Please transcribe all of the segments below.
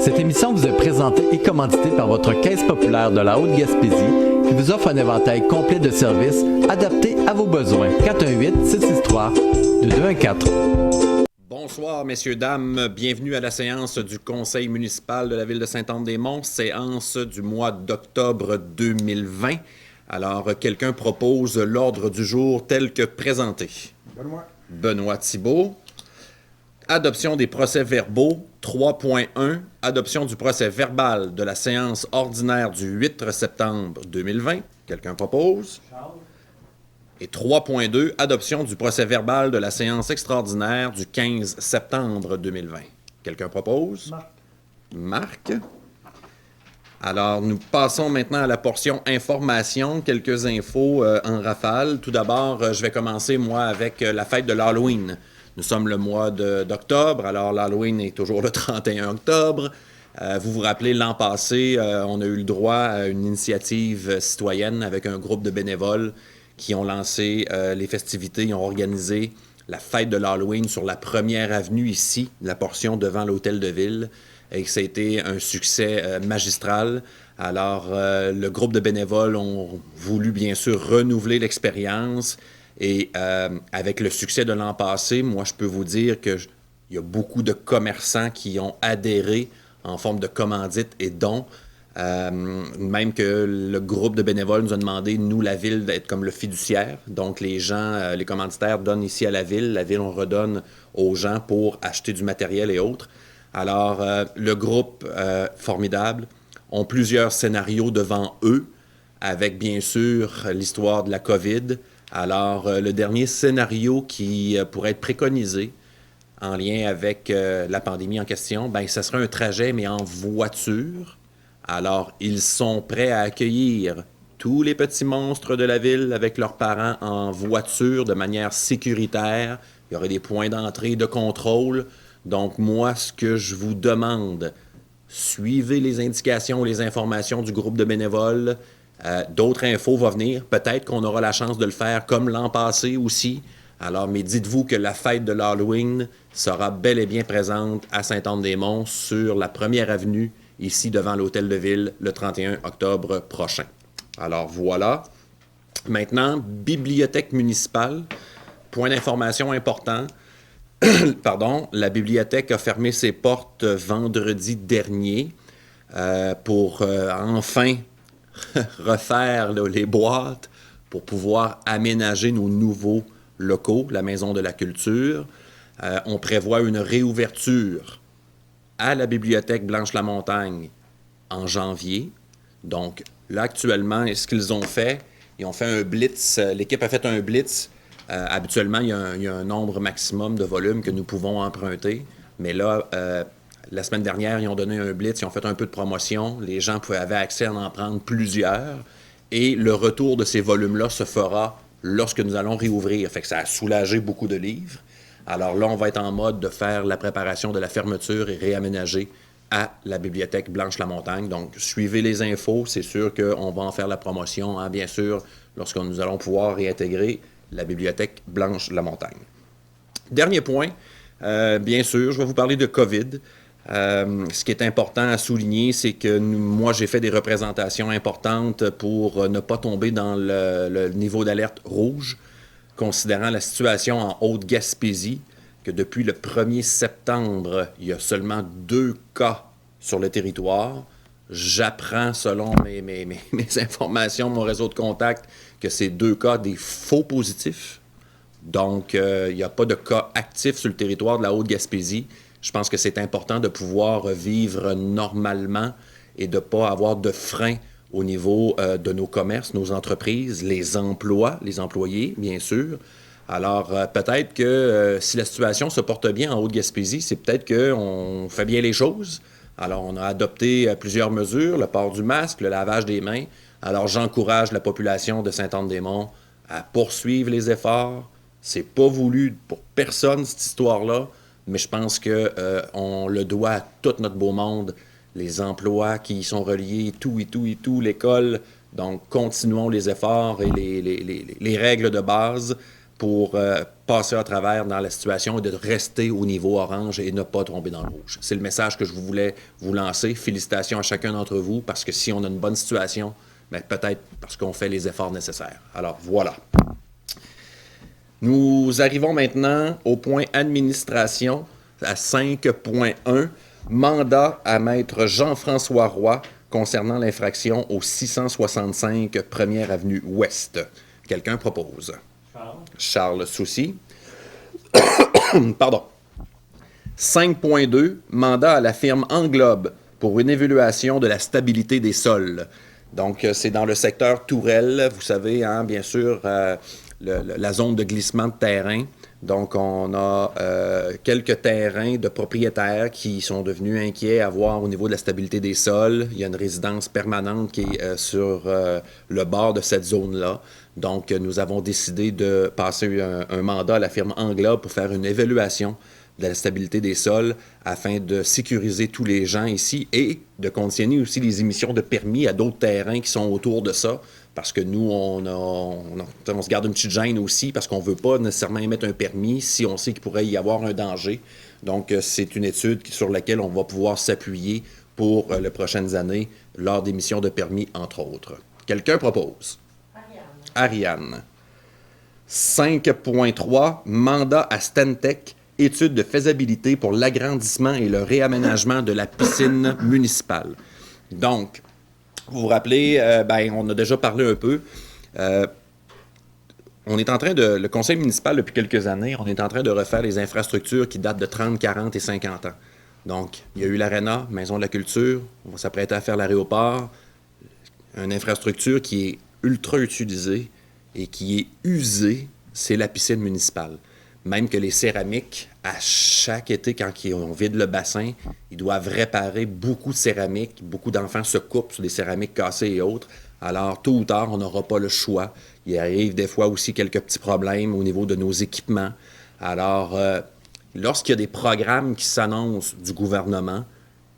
Cette émission vous est présentée et commanditée par votre Caisse populaire de la Haute-Gaspésie qui vous offre un éventail complet de services adaptés à vos besoins. 418-663-2214. Bonsoir, messieurs, dames. Bienvenue à la séance du Conseil municipal de la ville de Saint-Anne-des-Monts, séance du mois d'octobre 2020. Alors, quelqu'un propose l'ordre du jour tel que présenté. Benoît Thibault. Adoption des procès-verbaux 3.1. Adoption du procès-verbal de la séance ordinaire du 8 septembre 2020. Quelqu'un propose? Charles. Et 3.2. Adoption du procès-verbal de la séance extraordinaire du 15 septembre 2020. Quelqu'un propose? Marc. Alors, nous passons maintenant à la portion information. Quelques infos en rafale. Tout d'abord, je vais commencer, moi, avec la fête de l'Halloween. Nous sommes le mois d'octobre, alors l'Halloween est toujours le 31 octobre. Vous vous rappelez, l'an passé, on a eu le droit à une initiative citoyenne avec un groupe de bénévoles qui ont lancé les festivités, ils ont organisé la fête de l'Halloween sur la première avenue ici, la portion devant l'hôtel de ville, et que ça a été un succès magistral. Alors, le groupe de bénévoles ont voulu bien sûr renouveler l'expérience. Et avec le succès de l'an passé, moi, je peux vous dire qu'il y a beaucoup de commerçants qui ont adhéré en forme de commandite et dons. Même que le groupe de bénévoles nous a demandé, nous, la ville, d'être comme le fiduciaire. Donc, les gens, les commanditaires donnent ici à la ville, on redonne aux gens pour acheter du matériel et autres. Alors, le groupe formidable ont plusieurs scénarios devant eux, avec bien sûr l'histoire de la COVID. Alors, le dernier scénario qui pourrait être préconisé en lien avec la pandémie en question, bien, ce serait un trajet, mais en voiture. Alors, ils sont prêts à accueillir tous les petits monstres de la ville avec leurs parents en voiture de manière sécuritaire. Il y aurait des points d'entrée, de contrôle. Donc, moi, ce que je vous demande, suivez les indications, les informations du groupe de bénévoles. D'autres infos vont venir. Peut-être qu'on aura la chance de le faire comme l'an passé aussi. Alors, mais dites-vous que la fête de l'Halloween sera bel et bien présente à Saint-Anne-des-Monts sur la première avenue, ici devant l'hôtel de ville, le 31 octobre prochain. Alors, voilà. Maintenant, bibliothèque municipale. Point d'information important. Pardon, la bibliothèque a fermé ses portes vendredi dernier pour enfin refaire les boîtes pour pouvoir aménager nos nouveaux locaux, la Maison de la Culture. On prévoit une réouverture à la bibliothèque Blanche-la-Montagne en janvier. Donc, là, actuellement, ce qu'ils ont fait, ils ont fait un blitz. L'équipe a fait un blitz. Habituellement, il y a un nombre maximum de volumes que nous pouvons emprunter. Mais là, la semaine dernière, ils ont donné un blitz, ils ont fait un peu de promotion. Les gens avaient accès à en prendre plusieurs. Et le retour de ces volumes-là se fera lorsque nous allons réouvrir. Fait que ça a soulagé beaucoup de livres. Alors là, on va être en mode de faire la préparation de la fermeture et réaménager à la bibliothèque Blanche-la-Montagne. Donc, suivez les infos. C'est sûr qu'on va en faire la promotion, hein, bien sûr, lorsque nous allons pouvoir réintégrer la bibliothèque Blanche-la-Montagne. Dernier point, bien sûr, je vais vous parler de COVID. Ce qui est important à souligner, c'est que moi, j'ai fait des représentations importantes pour ne pas tomber dans le niveau d'alerte rouge, considérant la situation en Haute-Gaspésie, que depuis le 1er septembre, il y a seulement 2 cas sur le territoire. J'apprends, selon mes informations, mon réseau de contacts, que ces 2 cas, des faux positifs. Donc, il n'y a pas de cas actifs sur le territoire de la Haute-Gaspésie. Je pense que c'est important de pouvoir vivre normalement et de ne pas avoir de frein au niveau de nos commerces, nos entreprises, les emplois, les employés, bien sûr. Alors, peut-être que si la situation se porte bien en Haute-Gaspésie, c'est peut-être qu'on fait bien les choses. Alors, on a adopté plusieurs mesures, le port du masque, le lavage des mains. Alors, j'encourage la population de Saint-Anne-des-Monts à poursuivre les efforts. C'est pas voulu pour personne, cette histoire-là, mais je pense qu'on le doit à tout notre beau monde, les emplois qui y sont reliés, tout, l'école. Donc, continuons les efforts et les règles de base pour passer à travers dans la situation et de rester au niveau orange et ne pas tomber dans le rouge. C'est le message que je voulais vous lancer. Félicitations à chacun d'entre vous, parce que si on a une bonne situation, bien, peut-être parce qu'on fait les efforts nécessaires. Alors, voilà. Nous arrivons maintenant au point administration, à 5.1, mandat à maître Jean-François Roy concernant l'infraction au 665 1er Avenue Ouest. Quelqu'un propose? Charles Soucy. Pardon. 5.2, mandat à la firme Englobe pour une évaluation de la stabilité des sols. Donc, c'est dans le secteur Tourelle, vous savez, hein, bien sûr, la zone de glissement de terrain. Donc, on a quelques terrains de propriétaires qui sont devenus inquiets à voir au niveau de la stabilité des sols. Il y a une résidence permanente qui est sur le bord de cette zone-là. Donc, nous avons décidé de passer un mandat à la firme Englobe pour faire une évaluation de la stabilité des sols afin de sécuriser tous les gens ici et de conditionner aussi les émissions de permis à d'autres terrains qui sont autour de ça. Parce que nous, on se garde une petite gêne aussi parce qu'on ne veut pas nécessairement émettre un permis si on sait qu'il pourrait y avoir un danger. Donc, c'est une étude sur laquelle on va pouvoir s'appuyer pour les prochaines années lors d'émissions de permis, entre autres. Quelqu'un propose? Ariane. 5.3, mandat à Stantec, étude de faisabilité pour l'agrandissement et le réaménagement de la piscine municipale. Donc, vous vous rappelez, on a déjà parlé un peu. On est en train le conseil municipal, depuis quelques années, on est en train de refaire les infrastructures qui datent de 30, 40 et 50 ans. Donc, il y a eu l'Arena, Maison de la Culture, on va s'apprêter à faire l'aéroport, une infrastructure qui est ultra utilisée et qui est usée, c'est la piscine municipale. Même que les céramiques, à chaque été, quand on vide le bassin, ils doivent réparer beaucoup de céramiques. Beaucoup d'enfants se coupent sur des céramiques cassées et autres. Alors, tôt ou tard, on n'aura pas le choix. Il arrive des fois aussi quelques petits problèmes au niveau de nos équipements. Alors, lorsqu'il y a des programmes qui s'annoncent du gouvernement,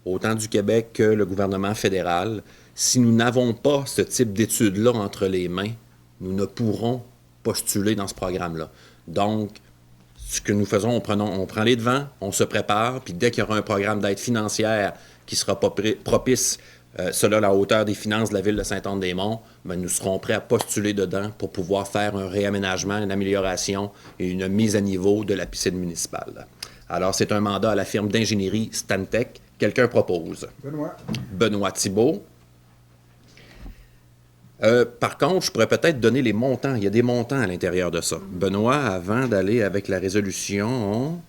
autant du Québec que le gouvernement fédéral, si nous n'avons pas ce type d'études-là entre les mains, nous ne pourrons postuler dans ce programme-là. Donc, ce que nous faisons, on prend les devants, on se prépare, puis dès qu'il y aura un programme d'aide financière qui sera propice, cela à la hauteur des finances de la ville de Sainte-Anne-des-Monts, nous serons prêts à postuler dedans pour pouvoir faire un réaménagement, une amélioration et une mise à niveau de la piscine municipale. Alors, c'est un mandat à la firme d'ingénierie Stantec. Quelqu'un propose? Benoît Thibault. Par contre, je pourrais peut-être donner les montants. Il y a des montants à l'intérieur de ça. Benoît, avant d'aller avec la résolution,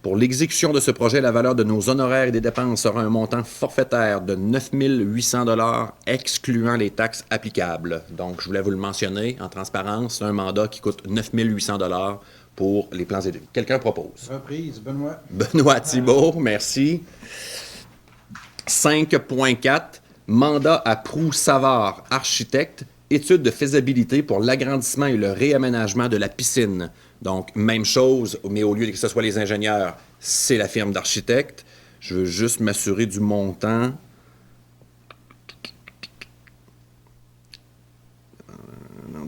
pour l'exécution de ce projet, la valeur de nos honoraires et des dépenses sera un montant forfaitaire de 9 800 $ excluant les taxes applicables. Donc, je voulais vous le mentionner en transparence, c'est un mandat qui coûte 9 800 $ pour les plans et devis. Quelqu'un propose? Reprise, Benoît. Benoît Thibault, merci. 5.4, mandat à Proulx-Savard, architecte, étude de faisabilité pour l'agrandissement et le réaménagement de la piscine. Donc, même chose, mais au lieu que ce soit les ingénieurs, c'est la firme d'architectes. Je veux juste m'assurer du montant.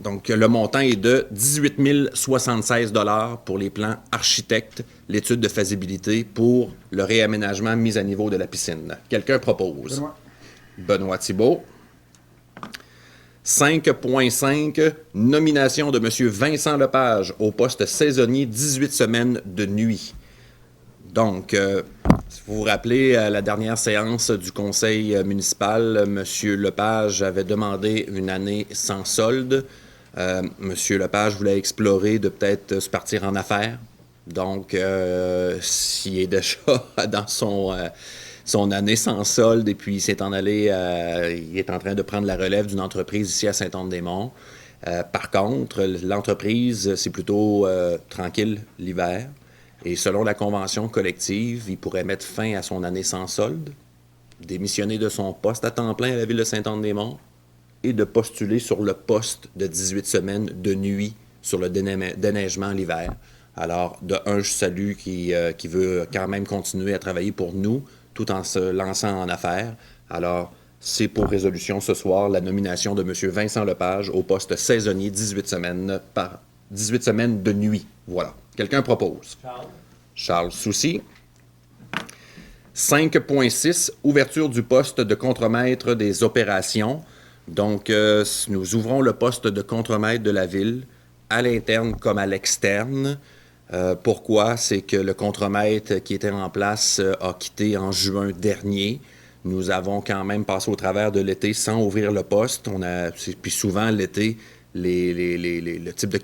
Donc, le montant est de 18 076 $ pour les plans architectes, l'étude de faisabilité pour le réaménagement mise à niveau de la piscine. Quelqu'un propose? Benoît Thibault. 5.5, nomination de M. Vincent Lepage au poste saisonnier 18 semaines de nuit. Donc, si vous vous rappelez, à la dernière séance du conseil municipal, M. Lepage avait demandé une année sans solde. M. Lepage voulait explorer de peut-être se partir en affaires. Donc, s'il est déjà dans son année sans solde et puis il s'est en allé, il est en train de prendre la relève d'une entreprise ici à Sainte-Anne-des-Monts. Par contre, l'entreprise, c'est plutôt tranquille l'hiver. Et selon la convention collective, il pourrait mettre fin à son année sans solde, démissionner de son poste à temps plein à la ville de Sainte-Anne-des-Monts et de postuler sur le poste de 18 semaines de nuit sur le déneigement l'hiver. Alors, de un, je salue qui veut quand même continuer à travailler pour nous tout en se lançant en affaires. Alors, c'est pour résolution ce soir la nomination de M. Vincent Lepage au poste saisonnier 18 semaines 18 semaines de nuit. Voilà. Quelqu'un propose? Charles Soucy. 5.6, ouverture du poste de contremaître des opérations. Donc, nous ouvrons le poste de contremaître de la ville, à l'interne comme à l'externe. Pourquoi? C'est que le contremaître qui était en place a quitté en juin dernier. Nous avons quand même passé au travers de l'été sans ouvrir le poste. Puis souvent, l'été, le type de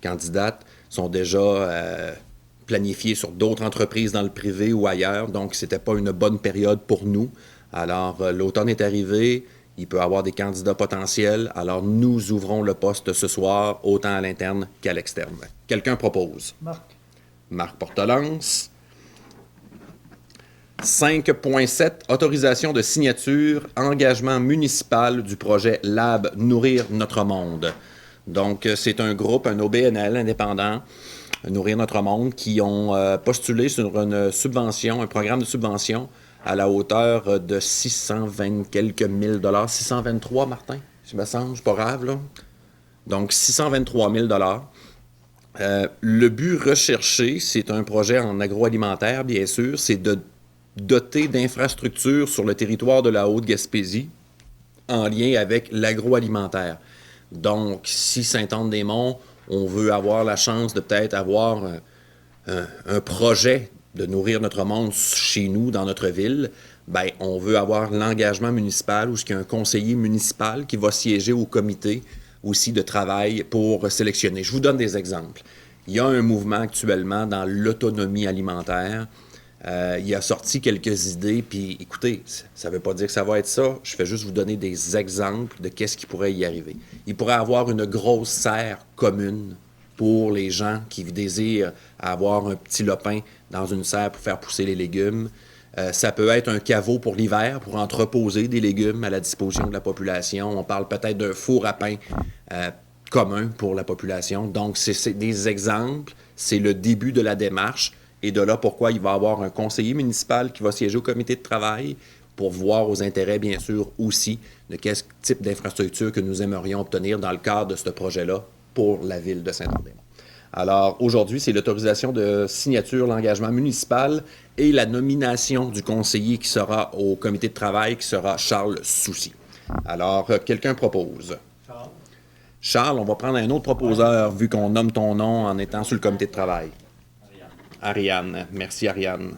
candidates sont déjà planifiés sur d'autres entreprises dans le privé ou ailleurs. Donc, ce n'était pas une bonne période pour nous. Alors, l'automne est arrivé. Il peut y avoir des candidats potentiels. Alors, nous ouvrons le poste ce soir, autant à l'interne qu'à l'externe. Quelqu'un propose? Marc Portelance. 5.7, autorisation de signature, engagement municipal du projet Lab Nourrir Notre Monde. Donc, c'est un groupe, un OBNL indépendant, Nourrir Notre Monde, qui ont postulé sur une subvention, un programme de subvention à la hauteur de 620 quelques mille dollars. 623, Martin, je me semble, c'est pas grave, là. Donc, 623 000 dollars. Le but recherché, c'est un projet en agroalimentaire, bien sûr, c'est de doter d'infrastructures sur le territoire de la Haute-Gaspésie en lien avec l'agroalimentaire. Donc, si Sainte-Anne-des-Monts, on veut avoir la chance de peut-être avoir un projet de nourrir notre monde chez nous, dans notre ville, bien, on veut avoir l'engagement municipal où il y a un conseiller municipal qui va siéger au comité aussi de travail pour sélectionner. Je vous donne des exemples. Il y a un mouvement actuellement dans l'autonomie alimentaire. Il a sorti quelques idées, puis écoutez, ça ne veut pas dire que ça va être ça. Je fais juste vous donner des exemples de qu'est-ce qui pourrait y arriver. Il pourrait avoir une grosse serre commune pour les gens qui désirent avoir un petit lopin dans une serre pour faire pousser les légumes. Ça peut être un caveau pour l'hiver, pour entreposer des légumes à la disposition de la population. On parle peut-être d'un four à pain commun pour la population. Donc, c'est des exemples. C'est le début de la démarche. Et de là, pourquoi il va y avoir un conseiller municipal qui va siéger au comité de travail pour voir aux intérêts, bien sûr, aussi de quel type d'infrastructure que nous aimerions obtenir dans le cadre de ce projet-là pour la ville de Sainte-Anne-des-Monts. Alors, aujourd'hui, c'est l'autorisation de signature, l'engagement municipal et la nomination du conseiller qui sera au comité de travail, qui sera Charles Soucy. Alors, quelqu'un propose? Charles, on va prendre un autre proposeur, vu qu'on nomme ton nom en étant sur le comité de travail. Ariane. Merci, Ariane.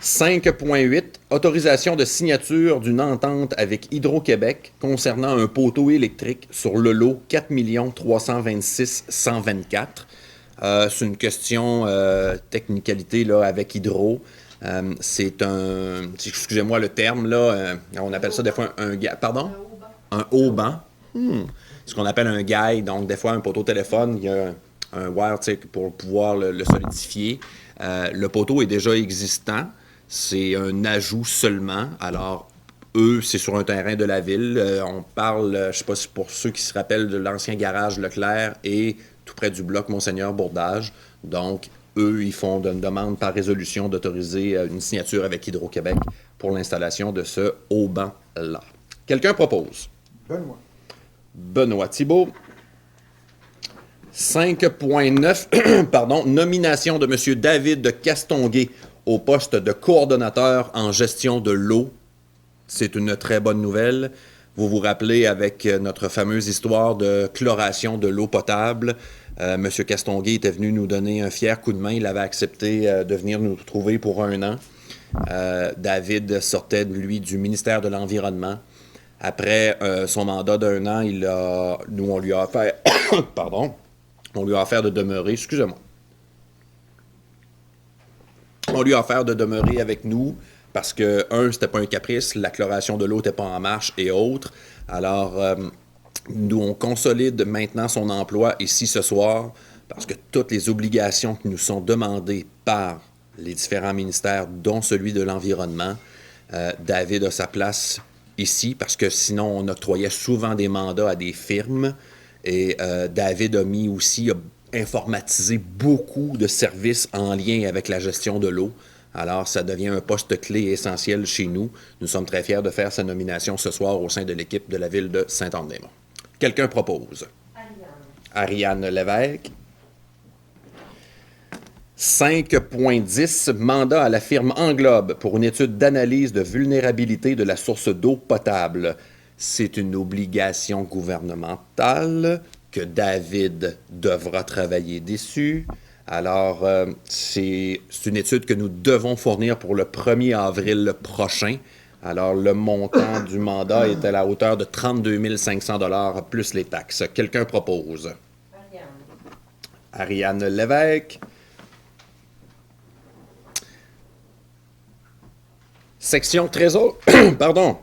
5.8, autorisation de signature d'une entente avec Hydro-Québec concernant un poteau électrique sur le lot 4 326 124. C'est une question technicalité là, avec Hydro. C'est un... Excusez-moi le terme, là. On appelle ça des fois un pardon? Un haut-banc. Ce qu'on appelle un guide. Donc, des fois, un poteau téléphone, il y a un wire pour pouvoir le solidifier. Le poteau est déjà existant. C'est un ajout seulement. Alors, eux, c'est sur un terrain de la ville. On parle, je ne sais pas si pour ceux qui se rappellent de l'ancien garage Leclerc et tout près du bloc Monseigneur-Bourdage. Donc, eux, ils font une demande par résolution d'autoriser une signature avec Hydro-Québec pour l'installation de ce haut-banc-là. Quelqu'un propose? Benoît Thibault. 5.9, pardon, nomination de M. David Castonguay au poste de coordonnateur en gestion de l'eau. C'est une très bonne nouvelle. Vous vous rappelez avec notre fameuse histoire de chloration de l'eau potable. M. Castonguay était venu nous donner un fier coup de main. Il avait accepté de venir nous trouver pour 1 an. David sortait, lui, du ministère de l'Environnement. Après son mandat d'1 an, nous, on lui a offert... pardon. On lui a offert de demeurer... Excusez-moi. On lui a offert de demeurer avec nous parce que, c'était pas un caprice, la chloration de l'eau n'était pas en marche et autres. Alors, nous, on consolide maintenant son emploi ici ce soir parce que toutes les obligations qui nous sont demandées par les différents ministères, dont celui de l'Environnement, David a sa place ici parce que sinon, on octroyait souvent des mandats à des firmes. Et David a informatisé beaucoup de services en lien avec la gestion de l'eau. Alors, ça devient un poste clé et essentiel chez nous. Nous sommes très fiers de faire sa nomination ce soir au sein de l'équipe de la ville de Sainte-Anne-des-Monts. Quelqu'un propose? Ariane Lévesque. 5.10, mandat à la firme Englobe pour une étude d'analyse de vulnérabilité de la source d'eau potable. C'est une obligation gouvernementale que David devra travailler dessus. Alors, c'est une étude que nous devons fournir pour le 1er avril prochain. Alors, le montant du mandat est à la hauteur de 32 500 $ plus les taxes. Quelqu'un propose? Ariane Lévesque. Section Trésor... Pardon.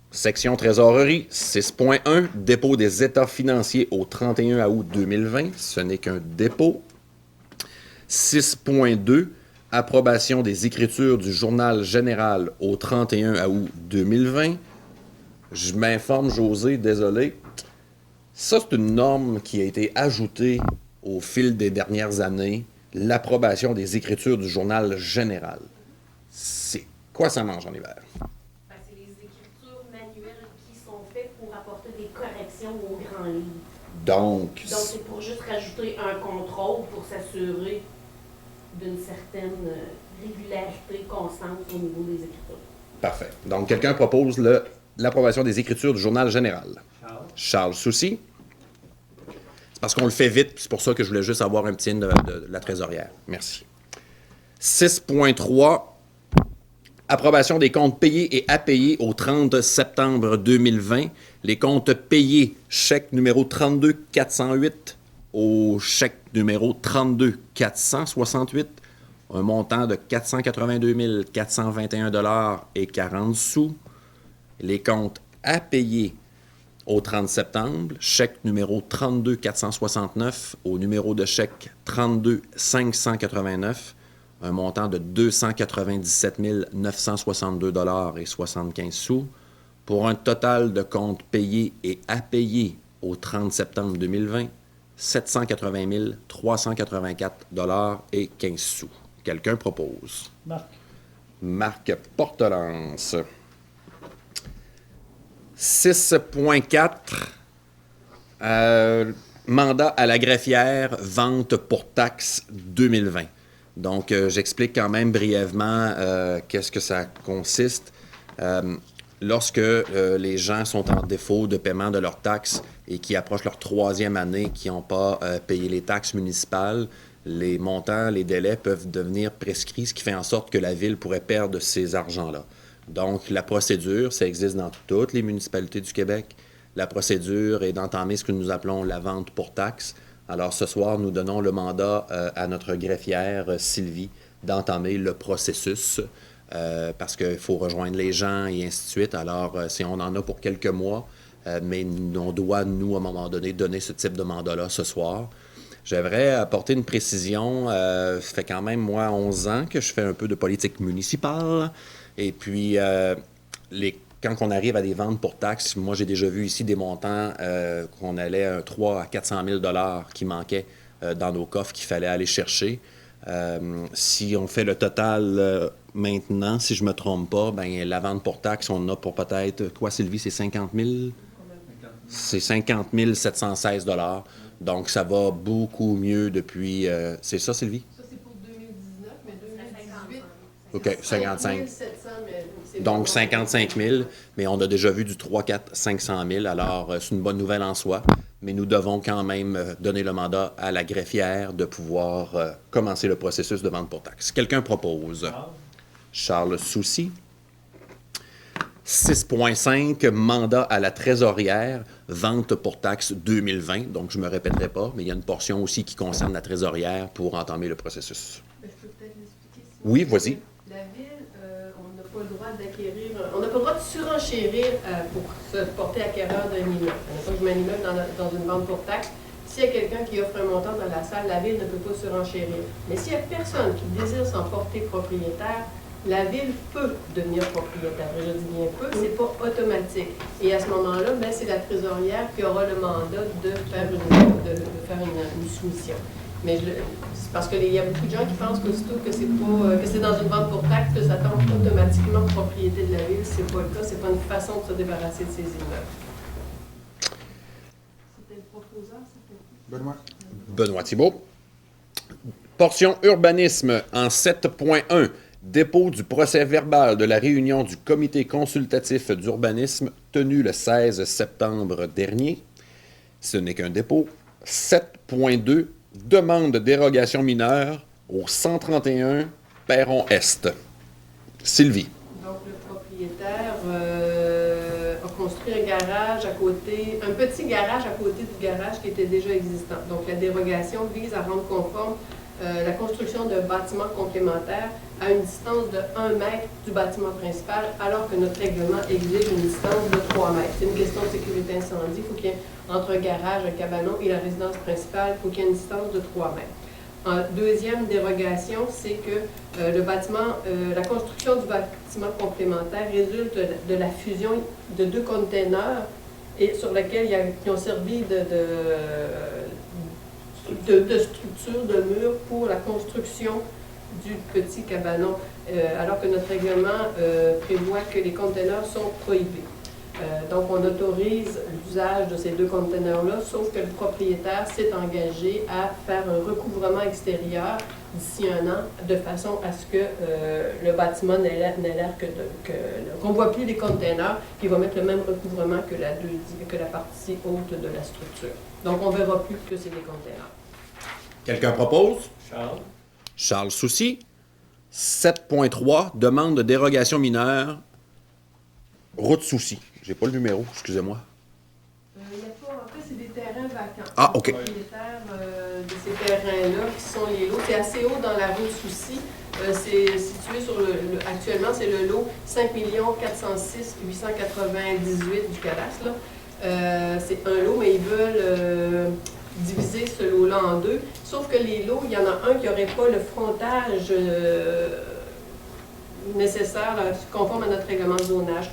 Section Trésorerie 6.1, dépôt des états financiers au 31 août 2020. Ce n'est qu'un dépôt. 6.2, approbation des écritures du journal général au 31 août 2020. Je m'informe, José, désolé. Ça, c'est une norme qui a été ajoutée au fil des dernières années, l'approbation des écritures du journal général. C'est quoi ça mange en hiver? C'est les écritures manuelles qui sont faites pour apporter des corrections aux grands livres. Donc c'est pour juste rajouter un contrôle pour s'assurer d'une certaine régularité constante au niveau des écritures. Parfait. Donc, quelqu'un propose l'approbation des écritures du journal général. Charles Soucy. C'est parce qu'on le fait vite, c'est pour ça que je voulais juste avoir un petit de la trésorière. Merci. 6.3, approbation des comptes payés et à payer au 30 septembre 2020. Les comptes payés, chèque numéro 32 408 au chèque numéro 32 468, un montant de 482 421 $ et 40 sous. Les comptes à payer au 30 septembre, chèque numéro 32 469 au numéro de chèque 32 589, un montant de 297 962 $ et 75 sous, pour un total de comptes payés et à payer au 30 septembre 2020, 780 384 $ et 15 sous. Quelqu'un propose? Marc Portelance. 6.4, mandat à la greffière, vente pour taxes 2020. Donc, j'explique quand même brièvement qu'est-ce que ça consiste. Lorsque les gens sont en défaut de paiement de leurs taxes et qui approchent leur 3e année, qui n'ont pas payé les taxes municipales, les montants, les délais peuvent devenir prescrits, ce qui fait en sorte que la ville pourrait perdre ces argents-là. Donc, la procédure, ça existe dans toutes les municipalités du Québec. La procédure est d'entamer ce que nous appelons la vente pour taxes. Alors, ce soir, nous donnons le mandat à notre greffière, Sylvie, d'entamer le processus parce qu'il faut rejoindre les gens et ainsi de suite. Alors, on en a pour quelques mois, mais on doit, nous, à un moment donné, donner ce type de mandat-là ce soir. J'aimerais apporter une précision. Ça fait quand même, moi, 11 ans que je fais un peu de politique municipale. Et puis, quand on arrive à des ventes pour taxes, moi, j'ai déjà vu ici des montants qu'on allait à 300 à 400 000 $ qui manquaient dans nos coffres qu'il fallait aller chercher. Si on fait le total maintenant, si je ne me trompe pas, ben la vente pour taxes, on a pour peut-être, quoi, Sylvie, c'est 50 000? C'est 50 716 $. Donc, ça va beaucoup mieux depuis... c'est ça, Sylvie? Ça, c'est pour 2019, mais 2018... OK, 55. 700, mais c'est Donc, 55 000, mais on a déjà vu du 3, 4, 500 000. Alors, c'est une bonne nouvelle en soi. Mais nous devons quand même donner le mandat à la greffière de pouvoir commencer le processus de vente pour taxes. Quelqu'un propose? Charles Soucy. 6.5, mandat à la trésorière, vente pour taxes 2020. Donc, je ne me répéterai pas, mais il y a une portion aussi qui concerne la trésorière pour entamer le processus. Je peux peut-être l'expliquer. Oui, vas-y. La ville, on n'a pas le droit d'acquérir, on n'a pas le droit de surenchérir pour se porter acquéreur d'un immeuble. Quand je mets un immeuble dans une vente pour taxes, s'il y a quelqu'un qui offre un montant dans la salle, la ville ne peut pas surenchérir. Mais s'il y a personne qui désire s'en porter propriétaire, la ville peut devenir propriétaire. Je dis bien peut, c'est pas automatique. Et à ce moment-là, ben, c'est la trésorière qui aura le mandat de faire une soumission. Mais c'est parce qu'il y a beaucoup de gens qui pensent qu'aussitôt que c'est dans une vente pour taxes que ça tombe automatiquement propriété de la ville. C'est pas le cas, c'est pas une façon de se débarrasser de ces immeubles. Benoît Thibault. Portion urbanisme en 7.1. Dépôt du procès-verbal de la réunion du comité consultatif d'urbanisme tenue le 16 septembre dernier. Ce n'est qu'un dépôt. 7.2. Demande de dérogation mineure au 131 Perron-Est. Sylvie. Donc, le propriétaire a construit un garage à côté, un petit garage à côté du garage qui était déjà existant. Donc, la dérogation vise à rendre conforme la construction d'un bâtiment complémentaire à une distance de 1 mètre du bâtiment principal, alors que notre règlement exige une distance de 3 mètres. C'est une question de sécurité incendie. Il faut qu'il y ait, entre un garage, un cabanon et la résidence principale, il faut qu'il y ait une distance de 3 mètres. En deuxième dérogation, c'est que le bâtiment, la construction du bâtiment complémentaire résulte de la fusion de 2 containers et sur lesquels ils ont servi de structure, de mur pour la construction du petit cabanon, alors que notre règlement prévoit que les containers sont prohibés. Donc, on autorise l'usage de ces 2 containers-là, sauf que le propriétaire s'est engagé à faire un recouvrement extérieur d'ici 1 an, de façon à ce que le bâtiment n'ait l'air qu'on ne voit plus les containers, puis il va mettre le même recouvrement que la partie haute de la structure. Donc, on ne verra plus que c'est des containers. Quelqu'un propose? Charles. Charles Soucy. 7.3. Demande de dérogation mineure. Route Soucy. J'ai pas le numéro, excusez-moi. Il n'y a pas, en fait, c'est des terrains vacants. Ah, OK. Les propriétaires de ces terrains-là, qui sont les lots, c'est assez haut dans la route Soucy. C'est situé sur actuellement, c'est le lot 5 406 898 du cadastre. Là. C'est un lot, mais ils veulent diviser ce lot-là en 2. Sauf que les lots, il y en a un qui n'aurait pas le frontage nécessaire, conforme à notre règlement de zonage.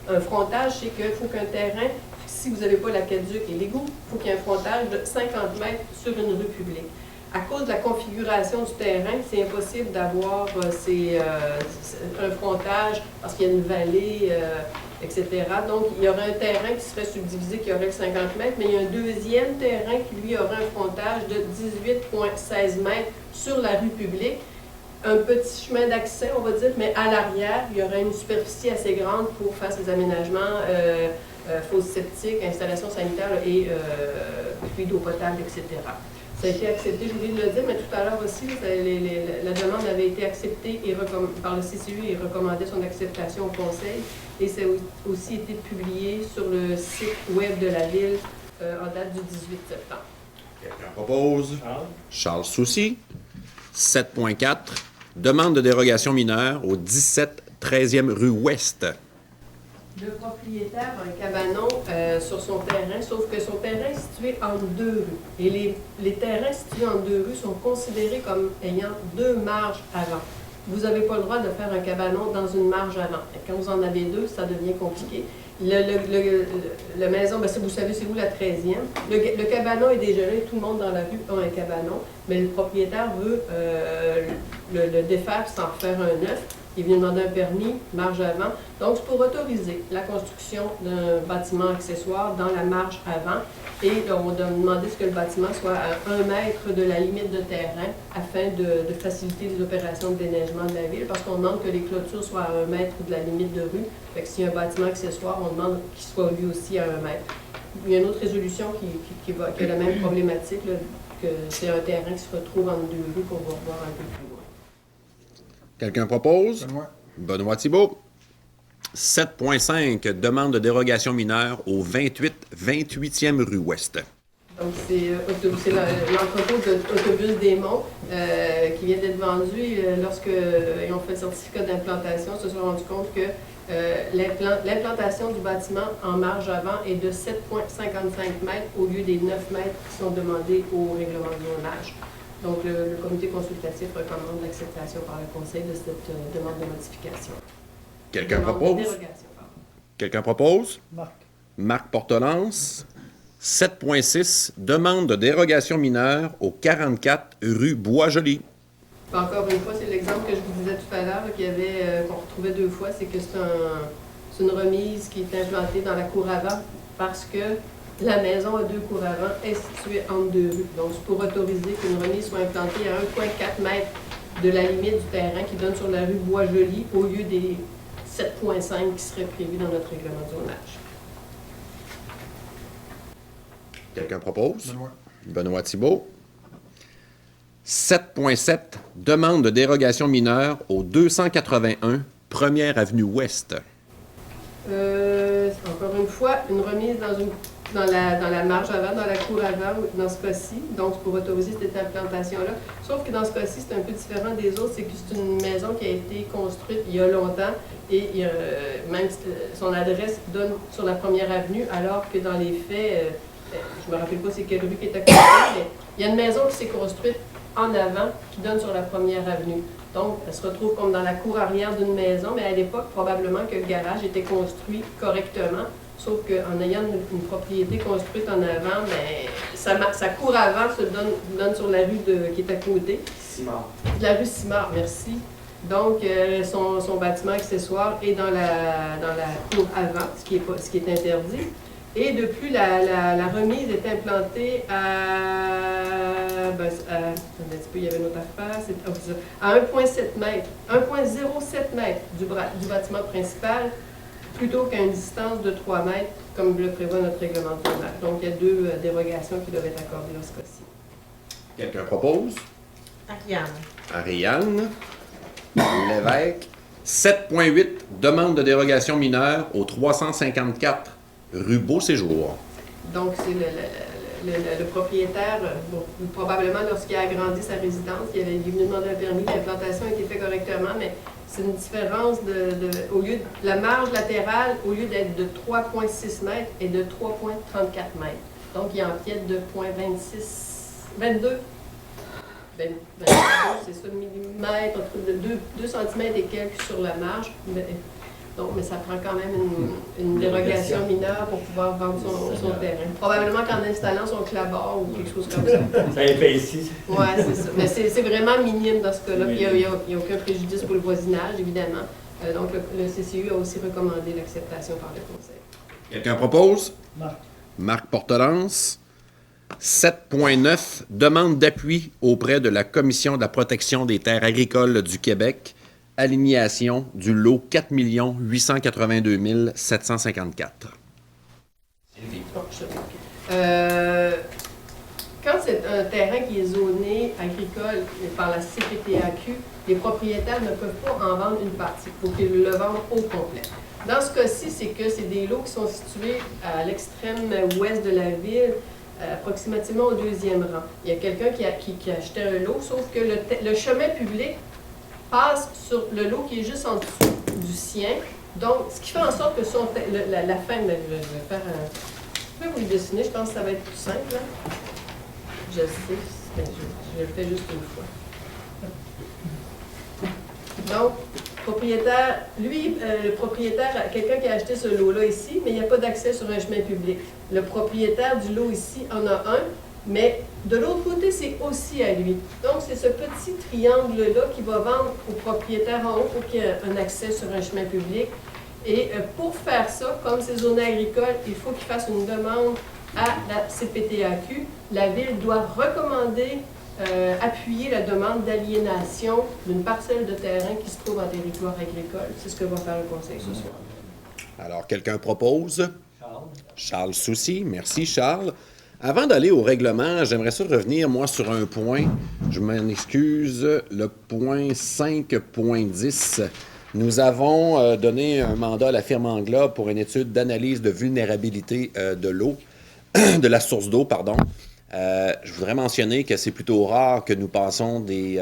Un frontage, c'est qu'il faut qu'un terrain, si vous n'avez pas l'aqueduc et l'égout, il faut qu'il y ait un frontage de 50 mètres sur une rue publique. À cause de la configuration du terrain, c'est impossible d'avoir un frontage parce qu'il y a une vallée, etc. Donc, il y aurait un terrain qui serait subdivisé, qui aurait 50 mètres, mais il y a un deuxième terrain qui, lui, aurait un frontage de 18,16 mètres sur la rue publique. Un petit chemin d'accès, on va dire, mais à l'arrière, il y aurait une superficie assez grande pour faire ces aménagements, fosse septique, installation sanitaire et puits d'eau potable, etc. Ça a été accepté, j'ai oublié de le dire, mais tout à l'heure aussi, la demande avait été acceptée par le CCU et recommandait son acceptation au Conseil. Et ça a aussi été publié sur le site web de la Ville en date du 18 septembre. Quelqu'un propose? Charles. Charles Soucy. 7.4. Demande de dérogation mineure au 17 13e rue Ouest. Le propriétaire a un cabanon sur son terrain, sauf que son terrain est situé entre 2 rues. Et les terrains situés entre 2 rues sont considérés comme ayant 2 marges avant. Vous n'avez pas le droit de faire un cabanon dans une marge avant. Et quand vous en avez 2, ça devient compliqué. La maison, bien, vous savez, c'est où la 13e. Le cabanon est déjà là et tout le monde dans la rue a un cabanon, mais le propriétaire veut le défaire sans faire un neuf. Il vient demander un permis, marge avant. Donc, c'est pour autoriser la construction d'un bâtiment accessoire dans la marge avant. Et on doit demander ce que le bâtiment soit à 1 mètre de la limite de terrain afin de faciliter les opérations de déneigement de la ville, parce qu'on demande que les clôtures soient à 1 mètre de la limite de rue. Fait que s'il y a un bâtiment accessoire, on demande qu'il soit lui aussi à 1 mètre. Il y a une autre résolution qui a la même problématique, là, que c'est un terrain qui se retrouve entre 2 rues qu'on va voir un peu plus loin. Quelqu'un propose? Benoît Thibault. 7.5. Demande de dérogation mineure au 28e rue Ouest. Donc, c'est l'entrepôt d'Autobus des Monts qui vient d'être vendu. Lorsqu'ils ont fait le certificat d'implantation, ils se sont rendus compte que l'implantation du bâtiment en marge avant est de 7,55 mètres au lieu des 9 mètres qui sont demandés au règlement de zonage. Donc, le comité consultatif recommande l'acceptation par le Conseil de cette demande de modification. Quelqu'un Demande de propose? dérogation, pardon. Quelqu'un propose? Marc. Marc Portelance. 7.6. Demande de dérogation mineure au 44 rue Bois-Joli. Encore une fois, c'est l'exemple que je vous disais tout à l'heure, qu'on retrouvait 2 fois, c'est que c'est une remise qui est implantée dans la cour avant parce que La maison a 2 cours avant, est située entre 2 rues. Donc, c'est pour autoriser qu'une remise soit implantée à 1,4 m de la limite du terrain qui donne sur la rue Bois-Joli au lieu des 7,5 qui seraient prévus dans notre règlement de zonage. Quelqu'un propose? Benoît Thibault. 7.7. Demande de dérogation mineure au 281 1er Avenue Ouest. Encore une fois, une remise dans la marge avant, dans la cour avant, dans ce cas-ci, donc pour autoriser cette implantation-là. Sauf que dans ce cas-ci, c'est un peu différent des autres, c'est que c'est une maison qui a été construite il y a longtemps et même son adresse donne sur la 1er avenue, alors que dans les faits, je me rappelle pas c'est quelle rue qui est à côté, mais il y a une maison qui s'est construite en avant qui donne sur la 1er avenue. Donc, elle se retrouve comme dans la cour arrière d'une maison, mais à l'époque, probablement que le garage était construit correctement, sauf qu'en ayant une propriété construite en avant, ben, sa cour avant se donne sur la rue qui est à côté. Simard. La rue Simard, merci. Donc, son bâtiment accessoire est dans la cour avant, ce qui est interdit. Et depuis, la remise est implantée à un petit peu, il y avait une autre affaire, à 1,7 m, 1,07 m du bâtiment principal, plutôt qu'à une distance de 3 mètres, comme le prévoit notre règlement de zonage. Donc, il y a 2 dérogations qui doivent être accordées dans ce cas-ci. Quelqu'un propose? Ariane. Ariane. Lévesque. 7.8. Demande de dérogation mineure au 354 rue Beau-Séjour. Donc, c'est le propriétaire, probablement lorsqu'il a agrandi sa résidence, il est venu demander un permis, l'implantation a été faite correctement, mais c'est une différence au lieu de la marge latérale, au lieu d'être de 3,6 m, est de 3,34 m. Donc, il empiète de 22. C'est ça, millimètres, entre 2 cm et quelques sur la marge. Mais ça prend quand même une dérogation mineure pour pouvoir vendre son terrain. Probablement qu'en installant son clabard ou quelque chose comme ça. Ça épaissit. Oui, c'est ça. Mais c'est vraiment minime dans ce cas-là. Puis il n'y a aucun préjudice pour le voisinage, évidemment. Donc le CCU a aussi recommandé l'acceptation par le Conseil. Quelqu'un propose? Marc. Marc Portelance. 7.9. Demande d'appui auprès de la Commission de la protection des terres agricoles du Québec. Alignation du lot 4 882 754. Quand c'est un terrain qui est zoné agricole par la CPTAQ, les propriétaires ne peuvent pas en vendre une partie. Il faut qu'ils le vendent au complet. Dans ce cas-ci, c'est que c'est des lots qui sont situés à l'extrême ouest de la ville, approximativement au 2e rang. Il y a quelqu'un qui a acheté un lot, sauf que le chemin public passe sur le lot qui est juste en dessous du sien. Donc, ce qui fait en sorte que la fin, je vais faire un... Je vais vous le dessiner, je pense que ça va être plus simple. Là. Je sais, mais je le fais juste une fois. Donc, le propriétaire, quelqu'un qui a acheté ce lot-là ici, mais il n'y a pas d'accès sur un chemin public. Le propriétaire du lot ici en a un, mais de l'autre côté, c'est aussi à lui. Donc, c'est ce petit triangle-là qui va vendre au propriétaire en haut pour qu'il y ait un accès sur un chemin public. Et pour faire ça, comme c'est zone agricole, il faut qu'il fasse une demande à la CPTAQ. La Ville doit recommander, appuyer la demande d'aliénation d'une parcelle de terrain qui se trouve en territoire agricole. C'est ce que va faire le Conseil ce soir. Alors, quelqu'un propose? Charles. Charles Soucy. Merci, Charles. Avant d'aller au règlement, j'aimerais ça revenir, moi, sur un point. Je m'en excuse, le point 5.10. Nous avons donné un mandat à la firme Englobe pour une étude d'analyse de vulnérabilité de l'eau, de la source d'eau, pardon. Je voudrais mentionner que c'est plutôt rare que nous passons des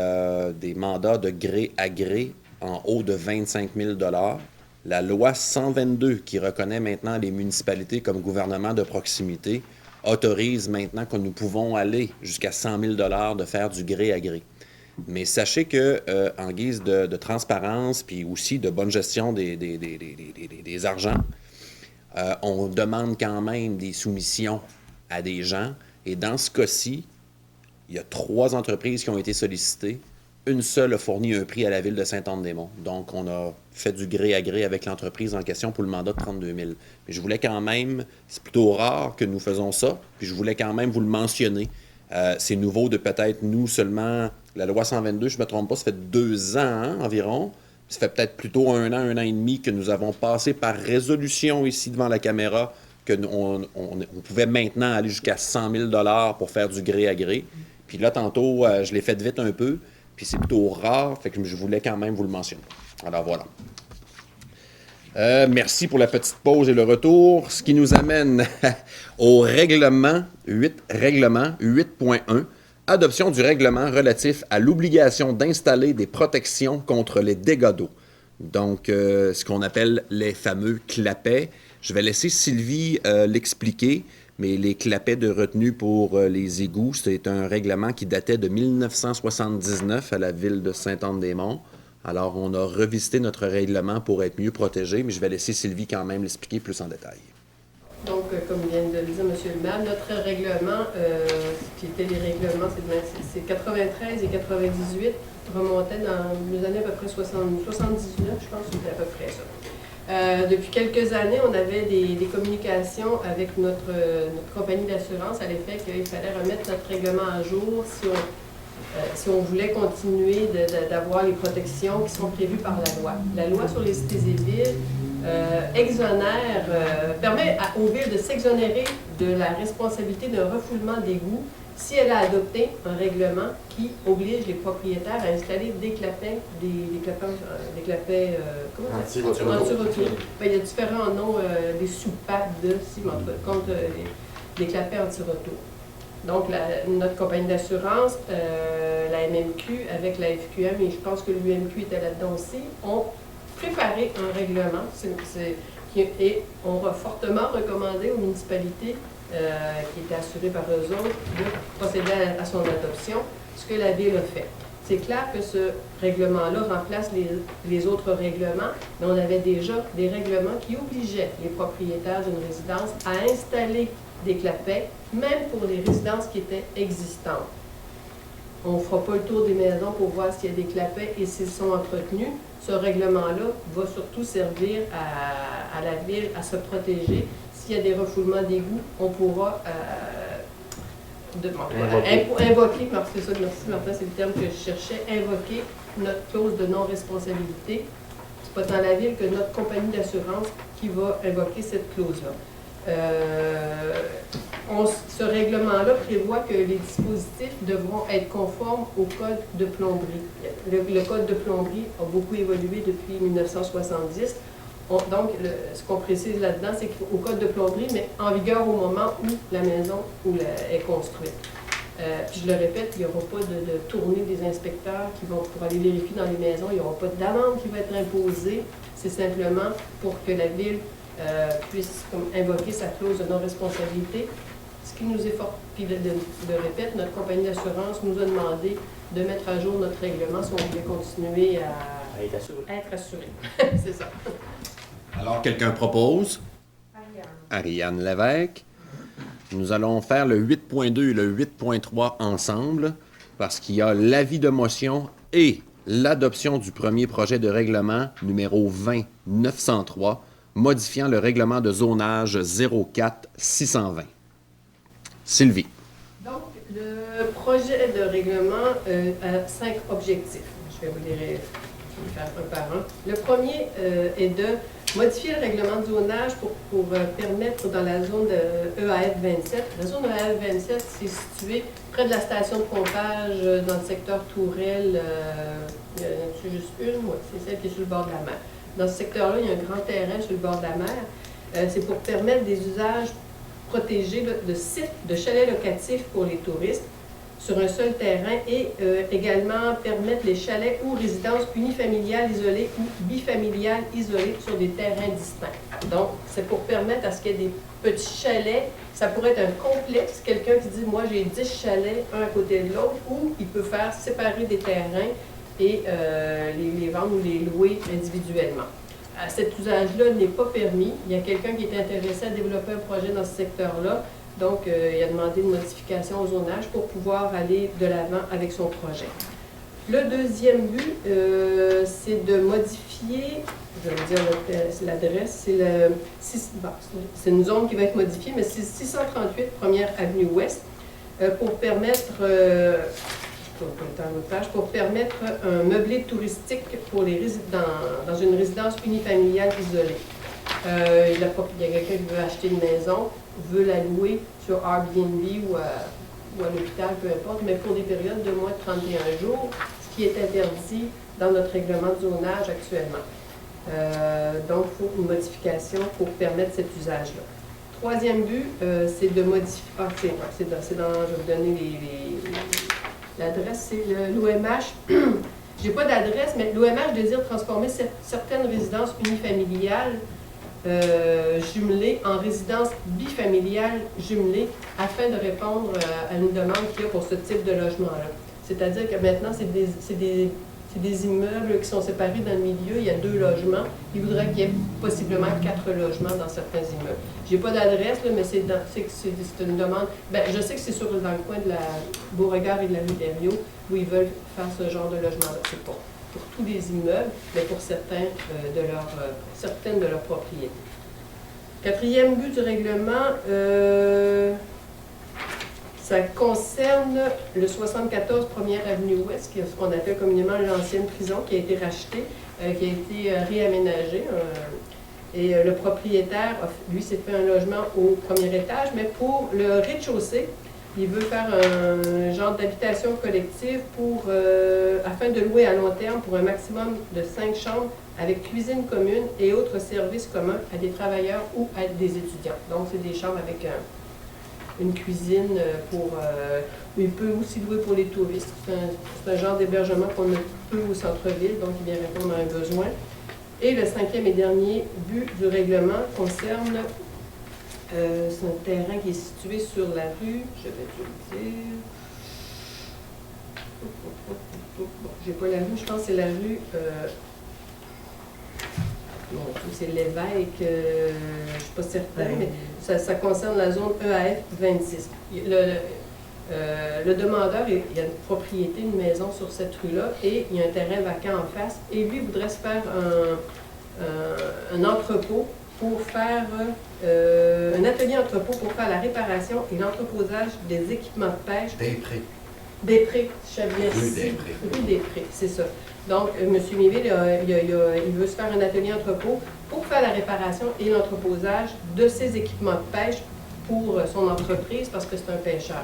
mandats de gré à gré en haut de 25 000 $. La loi 122, qui reconnaît maintenant les municipalités comme gouvernement de proximité, autorise maintenant que nous pouvons aller jusqu'à 100 000 $ de faire du gré à gré. Mais sachez que, en guise de transparence, puis aussi de bonne gestion des argents, on demande quand même des soumissions à des gens. Et dans ce cas-ci, il y a 3 entreprises qui ont été sollicitées. une seule a fourni un prix à la Ville de Sainte-Anne-des-Monts. Donc, on a fait du gré à gré avec l'entreprise en question pour le mandat de 32 000. Mais je voulais quand même, c'est plutôt rare que nous faisons ça, puis je voulais quand même vous le mentionner. C'est nouveau de peut-être nous seulement, la loi 122, je ne me trompe pas, ça fait 2 ans environ. Ça fait peut-être plutôt un an et demi que nous avons passé par résolution ici devant la caméra qu'on pouvait maintenant aller jusqu'à 100 000 $ pour faire du gré à gré. Puis là, tantôt, je l'ai fait vite un peu, puis c'est plutôt rare, fait que je voulais quand même vous le mentionner. Alors voilà. Merci pour la petite pause et le retour, ce qui nous amène au règlement 8.1, adoption du règlement relatif à l'obligation d'installer des protections contre les dégâts d'eau. Donc, ce qu'on appelle les fameux clapets. Je vais laisser Sylvie l'expliquer, mais les clapets de retenue pour les égouts, c'est un règlement qui datait de 1979 à la Ville de Sainte-Anne-des-Monts. Alors, on a revisité notre règlement pour être mieux protégé, mais je vais laisser Sylvie quand même l'expliquer plus en détail. Donc, comme vient de le dire M. le maire, notre règlement, qui étaient les règlements, c'est 93 et 98, remontait dans les années à peu près 79, je pense que c'était à peu près ça. Depuis quelques années, on avait des communications avec notre compagnie d'assurance à l'effet qu'il fallait remettre notre règlement à jour si on voulait continuer d'avoir les protections qui sont prévues par la loi. La loi sur les cités et villes permet aux villes de s'exonérer de la responsabilité d'un refoulement d'égouts si elle a adopté un règlement qui oblige les propriétaires à installer des clapets, anti-retour. Il y a différents noms, des soupapes contre des clapets anti-retour. Donc, notre compagnie d'assurance, la MMQ, avec la FQM, et je pense que l'UMQ était là-dedans aussi, ont préparé un règlement et ont fortement recommandé aux municipalités qui étaient assurées par eux autres de procéder à son adoption, ce que la Ville a fait. C'est clair que ce règlement-là remplace les autres règlements, mais on avait déjà des règlements qui obligeaient les propriétaires d'une résidence à installer des clapets, même pour les résidences qui étaient existantes. On ne fera pas le tour des maisons pour voir s'il y a des clapets et s'ils sont entretenus. Ce règlement-là va surtout servir à la Ville à se protéger. S'il y a des refoulements d'égouts, on pourra invoquer, c'est ça, merci Martin, c'est le terme que je cherchais, invoquer notre clause de non-responsabilité. C'est pas tant la Ville que notre compagnie d'assurance qui va invoquer cette clause-là. Ce règlement-là prévoit que les dispositifs devront être conformes au Code de plomberie. Le Code de plomberie a beaucoup évolué depuis 1970. Donc, ce qu'on précise là-dedans, c'est qu'au Code de plomberie, mais en vigueur au moment où la maison est construite. Puis je le répète, il n'y aura pas de tournée des inspecteurs qui vont pour aller vérifier dans les maisons. Il n'y aura pas d'amende qui va être imposée. C'est simplement pour que la Ville puisse invoquer sa clause de non-responsabilité. Ce qui nous est fort, puis de répète, notre compagnie d'assurance nous a demandé de mettre à jour notre règlement si on voulait continuer à être assuré. C'est ça. Alors, quelqu'un propose? Ariane Lévesque. Nous allons faire le 8.2 et le 8.3 ensemble parce qu'il y a l'avis de motion et l'adoption du premier projet de règlement numéro 20-903 modifiant le règlement de zonage 04-620. Sylvie. Donc, le projet de règlement a 5 objectifs. Je vais vous les faire un par un. Le premier est de modifier le règlement de zonage pour permettre dans la zone de EAF 27. La zone EAF 27, c'est situé près de la station de pompage dans le secteur Tourelle. Il y en a juste une? Oui, c'est celle qui est sur le bord de la mer. Dans ce secteur-là, il y a un grand terrain sur le bord de la mer. C'est pour permettre des usages protégés de sites de chalets locatifs pour les touristes sur un seul terrain et également permettre les chalets ou résidences unifamiliales isolées ou bifamiliales isolées sur des terrains distincts. Donc, c'est pour permettre à ce qu'il y ait des petits chalets. Ça pourrait être un complexe, quelqu'un qui dit « moi j'ai 10 chalets, un à côté de l'autre », ou il peut faire séparer des terrains et les vendre ou les louer individuellement. Cet usage-là n'est pas permis. Il y a quelqu'un qui est intéressé à développer un projet dans ce secteur-là. Donc, il a demandé une modification au zonage pour pouvoir aller de l'avant avec son projet. Le deuxième but, c'est de modifier, je vais dire l'adresse, c'est une zone qui va être modifiée, mais c'est 638 Première Avenue Ouest pour permettre un meublé touristique pour les dans une résidence unifamiliale isolée. Il y a quelqu'un qui veut acheter une maison, veut la louer sur Airbnb ou à l'hôpital, peu importe, mais pour des périodes de moins de 31 jours, ce qui est interdit dans notre règlement de zonage actuellement. Donc, il faut une modification pour permettre cet usage-là. Troisième but, c'est de modifier... je vais vous donner l'adresse, c'est l'OMH. Je n'ai pas d'adresse, mais l'OMH désire transformer certaines résidences unifamiliales jumelées en résidences bifamiliales jumelées afin de répondre à une demande qu'il y a pour ce type de logement-là. C'est-à-dire que maintenant, c'est des immeubles qui sont séparés dans le milieu, il y a 2 logements. Il voudrait qu'il y ait possiblement 4 logements dans certains immeubles. Je n'ai pas d'adresse, mais c'est une demande. Je sais que c'est dans le coin de la Beauregard et de la rue Thériault où ils veulent faire ce genre de logement-là. C'est pas pour tous les immeubles, mais pour certaines de leurs propriétés. Quatrième but du règlement, ça concerne le 74 Première Avenue Ouest, qui est ce qu'on appelle communément l'ancienne prison, qui a été rachetée, qui a été réaménagée. Et le propriétaire, lui, s'est fait un logement au premier étage, mais pour le rez-de-chaussée, il veut faire un genre d'habitation collective afin de louer à long terme pour un maximum de 5 chambres avec cuisine commune et autres services communs à des travailleurs ou à des étudiants. Donc, c'est des chambres avec une cuisine il peut aussi louer pour les touristes. C'est un genre d'hébergement qu'on a peu au centre-ville, donc il vient répondre à un besoin. Et le 5e et dernier but du règlement concerne c'est un terrain qui est situé sur la rue, je vais te le dire. J'ai pas la rue, je pense que c'est la rue. C'est l'évêque, je ne suis pas certaine, mais ça concerne la zone EAF 26. Le demandeur, il y a une propriété, une maison sur cette rue-là, et il y a un terrain vacant en face, et lui voudrait se faire un entrepôt pour faire un atelier entrepôt pour faire la réparation et l'entreposage des équipements de pêche. Des prés, Rue des Prés, c'est ça. Donc, M. Méville, il veut se faire un atelier entrepôt pour faire la réparation et l'entreposage de ses équipements de pêche pour son entreprise parce que c'est un pêcheur.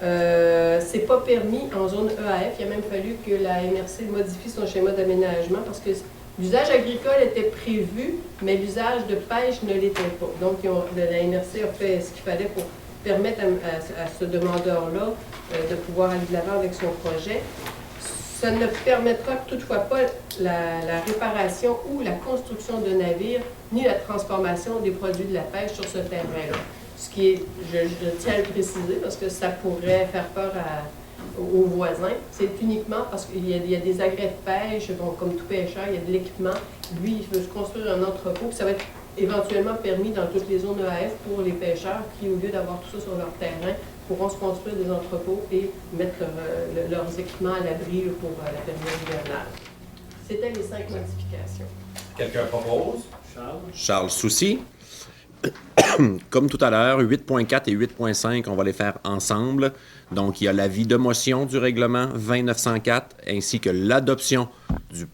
C'est pas permis en zone EAF. Il a même fallu que la MRC modifie son schéma d'aménagement parce que l'usage agricole était prévu, mais l'usage de pêche ne l'était pas. Donc, la MRC a fait ce qu'il fallait pour permettre à ce demandeur-là de pouvoir aller de l'avant avec son projet. Ça ne permettra toutefois pas la réparation ou la construction de navires, ni la transformation des produits de la pêche sur ce terrain-là. Ce qui est, je tiens à le préciser, parce que ça pourrait faire peur aux voisins. C'est uniquement parce qu'il y a des agrès de pêche, comme tout pêcheur, il y a de l'équipement. Lui, il veut se construire un entrepôt, puis ça va être éventuellement permis dans toutes les zones EAF pour les pêcheurs qui, au lieu d'avoir tout ça sur leur terrain, pourront se construire des entrepôts et mettre leurs équipements à l'abri pour la période hivernale. C'était les 5 modifications. Quelqu'un propose? Charles Soucy. Comme tout à l'heure, 8.4 et 8.5, on va les faire ensemble. Donc, il y a l'avis de motion du règlement 2904 ainsi que l'adoption du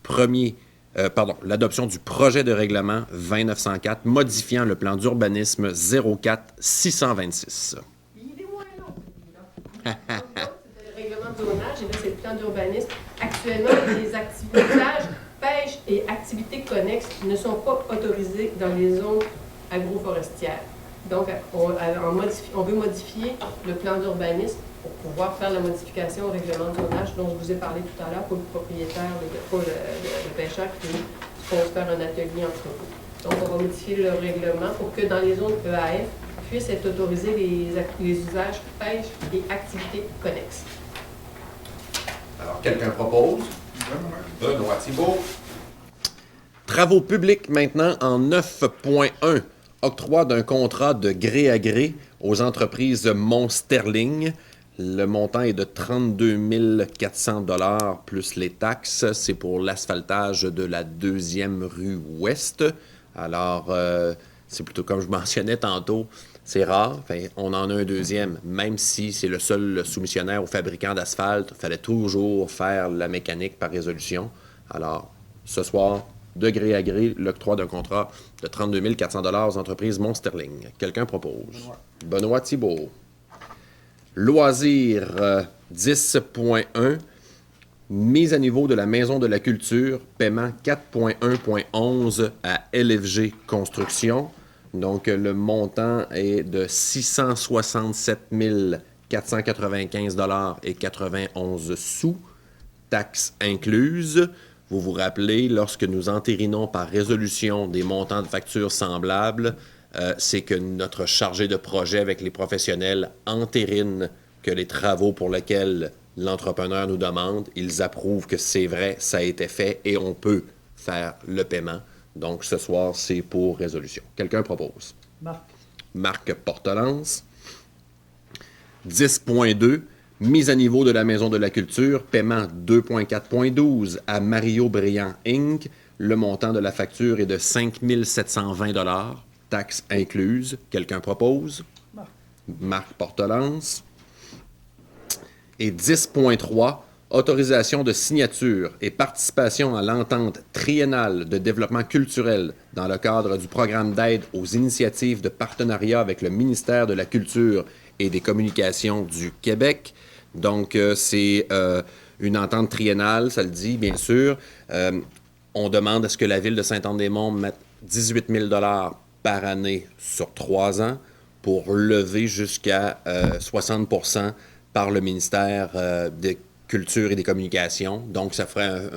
l'adoption du projet de règlement 2904 modifiant le plan d'urbanisme 04-626. Il est moins long. C'était le règlement de zonage et là, c'est le plan d'urbanisme. Actuellement, les usages, pêche et activités connexes ne sont pas autorisés dans les zones agroforestières. Donc, on veut modifier le plan d'urbanisme pour pouvoir faire la modification au règlement de zonage dont je vous ai parlé tout à l'heure pour le propriétaire, pour le pêcheur qui va se faire un atelier entrepôt. Donc, on va modifier le règlement pour que dans les zones EAF puissent être autorisés les usages pêche et activités connexes. Alors, quelqu'un propose? Benoît Thibault. Travaux publics maintenant en 9.1. Octroi d'un contrat de gré à gré aux entreprises Mont Sterling Le montant est de 32 400 $ plus les taxes. C'est pour l'asphaltage de la 2e rue Ouest. Alors, c'est plutôt comme je mentionnais tantôt, c'est rare. Enfin, on en a un deuxième, même si c'est le seul soumissionnaire au fabricant d'asphalte. Il fallait toujours faire la mécanique par résolution. Alors, ce soir, de gré à gré, l'octroi d'un contrat de 32 400 $ aux entreprises Mont-Sterling. Quelqu'un propose? Benoît Thibault. Loisirs 10.1, mise à niveau de la Maison de la Culture, paiement 4.1.11 à LFG Construction. Donc, le montant est de 667 495 $ et 91 sous, taxes incluses. Vous vous rappelez, lorsque nous entérinons par résolution des montants de factures semblables, c'est que notre chargé de projet avec les professionnels entérine que les travaux pour lesquels l'entrepreneur nous demande, ils approuvent que c'est vrai, ça a été fait et on peut faire le paiement. Donc, ce soir, c'est pour résolution. Quelqu'un propose? Marc Portelance. 10.2, mise à niveau de la Maison de la Culture, paiement 2.4.12 à Mario Briand Inc. Le montant de la facture est de 5 720 $, taxes incluses. Quelqu'un propose? Marc Portelance. Et 10.3, autorisation de signature et participation à l'entente triennale de développement culturel dans le cadre du programme d'aide aux initiatives de partenariat avec le ministère de la Culture et des Communications du Québec. Donc, c'est une entente triennale, ça le dit, bien sûr. On demande à ce que la Ville de Saint-Anne-des-Monts mette 18 000 $ par année sur 3 ans pour lever jusqu'à 60 % par le ministère des Culture et des Communications. Donc, ça ferait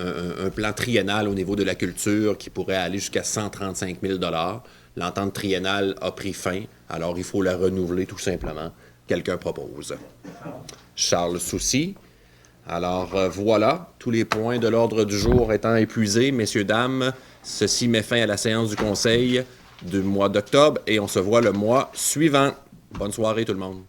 un plan triennal au niveau de la culture qui pourrait aller jusqu'à 135 000 $. L'entente triennale a pris fin, alors il faut la renouveler tout simplement. Quelqu'un propose? Charles Soucy. Alors, voilà, tous les points de l'ordre du jour étant épuisés, messieurs, dames, ceci met fin à la séance du Conseil du mois d'octobre et on se voit le mois suivant. Bonne soirée tout le monde.